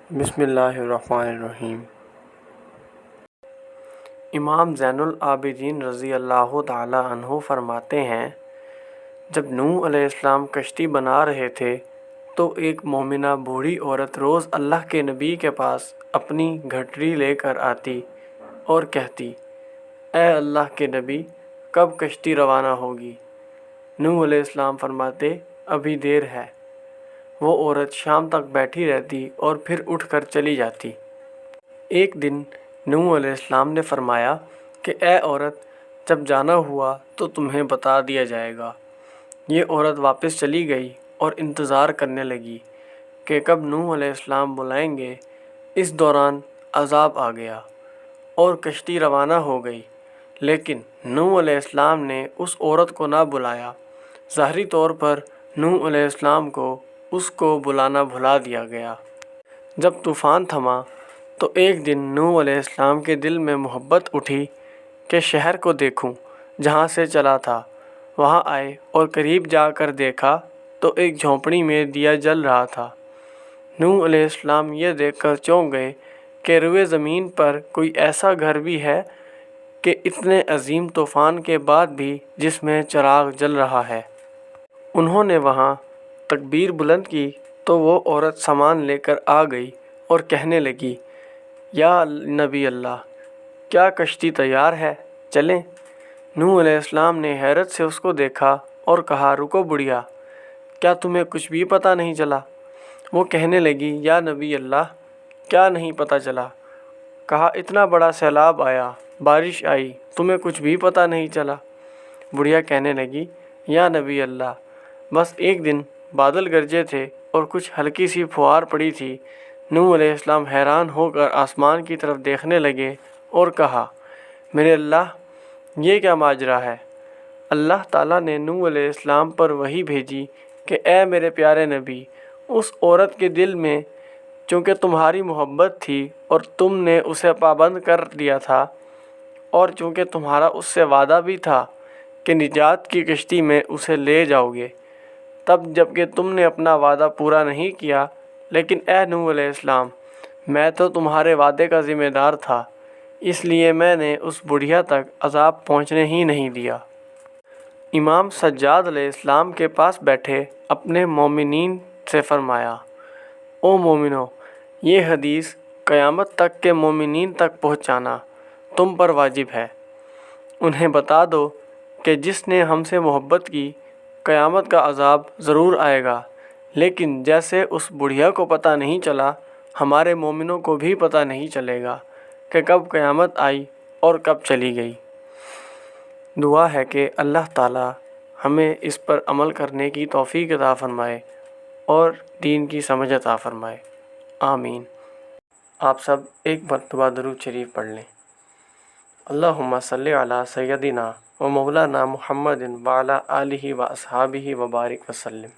بسم اللہ الرحمن الرحیم۔ امام زین العابدین رضی اللہ تعالی عنہ فرماتے ہیں، جب نوح علیہ السلام کشتی بنا رہے تھے تو ایک مومنہ بوڑھی عورت روز اللہ کے نبی کے پاس اپنی گھٹری لے کر آتی اور کہتی، اے اللہ کے نبی، کب کشتی روانہ ہوگی؟ نوح علیہ السلام فرماتے، ابھی دیر ہے۔ وہ عورت شام تک بیٹھی رہتی اور پھر اٹھ کر چلی جاتی۔ ایک دن نوح علیہ السلام نے فرمایا کہ اے عورت، جب جانا ہوا تو تمہیں بتا دیا جائے گا۔ یہ عورت واپس چلی گئی اور انتظار کرنے لگی کہ کب نوح علیہ السلام بلائیں گے۔ اس دوران عذاب آ گیا اور کشتی روانہ ہو گئی، لیکن نوح علیہ السلام نے اس عورت کو نہ بلایا۔ ظاہری طور پر نوح علیہ السلام کو اس کو بلانا بھلا دیا گیا۔ جب طوفان تھما تو ایک دن نوح علیہ السلام کے دل میں محبت اٹھی کہ شہر کو دیکھوں جہاں سے چلا تھا۔ وہاں آئے اور قریب جا کر دیکھا تو ایک جھونپڑی میں دیا جل رہا تھا۔ نوح علیہ السلام یہ دیکھ کر چونک گئے کہ روئے زمین پر کوئی ایسا گھر بھی ہے کہ اتنے عظیم طوفان کے بعد بھی جس میں چراغ جل رہا ہے۔ انہوں نے وہاں تکبیر بلند کی تو وہ عورت سامان لے کر آ گئی اور کہنے لگی، یا نبی اللہ، کیا کشتی تیار ہے؟ چلیں۔ نوح علیہ السلام نے حیرت سے اس کو دیکھا اور کہا، رکو بڑھیا، کیا تمہیں کچھ بھی پتہ نہیں چلا؟ وہ کہنے لگی، یا نبی اللہ، کیا نہیں پتہ چلا؟ کہا، اتنا بڑا سیلاب آیا، بارش آئی، تمہیں کچھ بھی پتہ نہیں چلا؟ بڑھیا کہنے لگی، یا نبی اللہ، بس ایک دن بادل گرجے تھے اور کچھ ہلکی سی پھوار پڑی تھی۔ نوح علیہ السلام حیران ہو کر آسمان کی طرف دیکھنے لگے اور کہا، میرے اللہ، یہ کیا ماجرا ہے؟ اللہ تعالیٰ نے نوح علیہ السلام پر وحی بھیجی کہ اے میرے پیارے نبی، اس عورت کے دل میں چونکہ تمہاری محبت تھی اور تم نے اسے پابند کر دیا تھا، اور چونکہ تمہارا اس سے وعدہ بھی تھا کہ نجات کی کشتی میں اسے لے جاؤ گے، تب جبکہ تم نے اپنا وعدہ پورا نہیں کیا، لیکن اے نوح علیہ السلام، میں تو تمہارے وعدے کا ذمہ دار تھا، اس لیے میں نے اس بڑھیا تک عذاب پہنچنے ہی نہیں دیا۔ امام سجاد علیہ السلام کے پاس بیٹھے اپنے مومنین سے فرمایا، او مومنو، یہ حدیث قیامت تک کے مومنین تک پہنچانا تم پر واجب ہے۔ انہیں بتا دو کہ جس نے ہم سے محبت کی، قیامت کا عذاب ضرور آئے گا، لیکن جیسے اس بڑھیا کو پتہ نہیں چلا، ہمارے مومنوں کو بھی پتہ نہیں چلے گا کہ کب قیامت آئی اور کب چلی گئی۔ دعا ہے کہ اللہ تعالی ہمیں اس پر عمل کرنے کی توفیق عطا فرمائے اور دین کی سمجھ عطا فرمائے، آمین۔ آپ سب ایک مرتبہ درود شریف پڑھ لیں۔ اللہم صلی علی سیدنا و مولانا محمد وعلی آلہ و اصحابہ وبارک وسلم۔